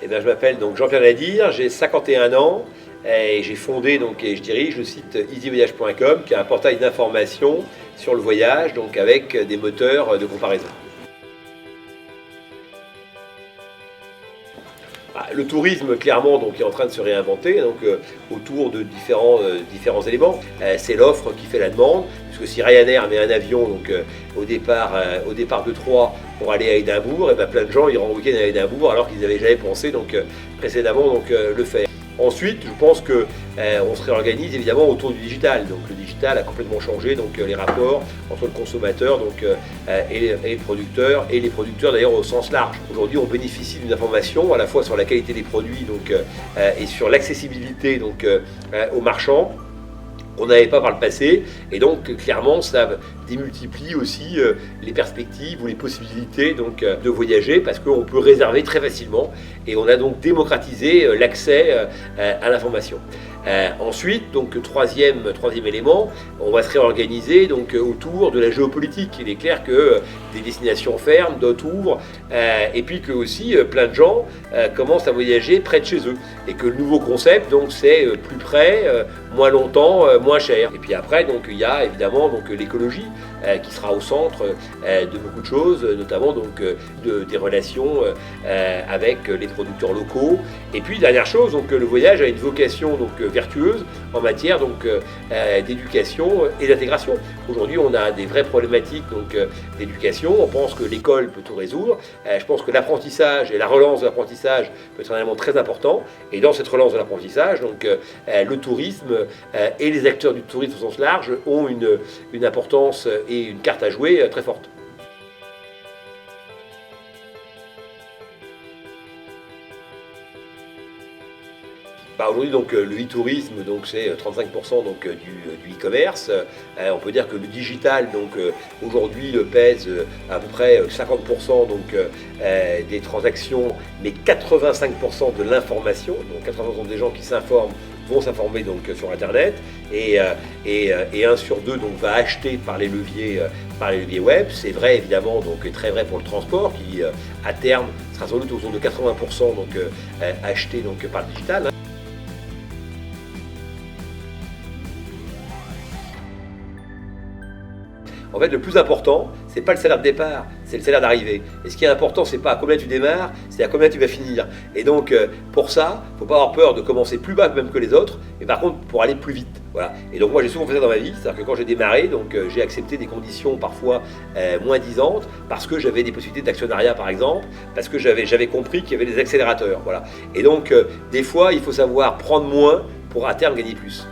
Eh bien, je m'appelle donc Jean-Pierre Nadir, j'ai 51 ans et j'ai fondé donc, et je dirige le site easyvoyage.com qui est un portail d'information sur le voyage donc avec des moteurs de comparaison. Le tourisme, clairement, donc, est en train de se réinventer donc, autour de différents éléments. C'est l'offre qui fait la demande, puisque si Ryanair met un avion donc, au départ de Troyes pour aller à Édimbourg, et bien, plein de gens iront en week-end à Édimbourg alors qu'ils n'avaient jamais pensé donc, précédemment donc, le faire. Ensuite, je pense qu'on se réorganise évidemment autour du digital. Donc le digital a complètement changé donc, les rapports entre le consommateur donc, et le producteur, et les producteurs d'ailleurs au sens large. Aujourd'hui, on bénéficie d'une information à la fois sur la qualité des produits donc, et sur l'accessibilité donc, aux marchands qu'on n'avait pas par le passé, et donc clairement ça démultiplie aussi les perspectives ou les possibilités donc, de voyager, parce qu'on peut réserver très facilement et on a donc démocratisé l'accès à l'information. Ensuite, donc troisième élément, on va se réorganiser donc, autour de la géopolitique. Il est clair que des destinations ferment, d'autres ouvrent, et puis que aussi plein de gens commencent à voyager près de chez eux, et que le nouveau concept donc c'est plus près, moins longtemps, moins cher. Et puis après donc il y a évidemment donc l'écologie qui sera au centre de beaucoup de choses, notamment donc des relations avec les producteurs locaux. Et puis dernière chose, donc le voyage a une vocation donc vertueuse en matière donc d'éducation et d'intégration. Aujourd'hui, on a des vraies problématiques donc d'éducation. On pense que l'école peut tout résoudre. Je pense que l'apprentissage et la relance de l'apprentissage peut être un élément très important. Et dans cette relance de l'apprentissage, donc le tourisme et les acteurs du tourisme au sens large ont une importance et une carte à jouer très forte. Aujourd'hui, donc, le e-tourisme, donc, c'est 35% donc, du e-commerce. On peut dire que le digital, donc, aujourd'hui, pèse à peu près 50% donc, des transactions, mais 85% de l'information. Donc 80% des gens qui s'informent vont s'informer donc, sur Internet, et 1 sur 2 donc, va acheter par les leviers web. C'est vrai évidemment, donc très vrai pour le transport, qui à terme sera sans doute autour de 80% donc, acheté donc, par le digital. En fait, le plus important, c'est pas le salaire de départ, c'est le salaire d'arrivée. Et ce qui est important, c'est pas à combien tu démarres, c'est à combien tu vas finir. Et donc, pour ça, il ne faut pas avoir peur de commencer plus bas même que les autres, mais par contre, pour aller plus vite. Voilà. Et donc, moi, j'ai souvent fait ça dans ma vie, c'est-à-dire que quand j'ai démarré, donc, j'ai accepté des conditions parfois moins disantes, parce que j'avais des possibilités d'actionnariat, par exemple, parce que j'avais compris qu'il y avait des accélérateurs. Voilà. Et donc, des fois, il faut savoir prendre moins pour à terme gagner plus.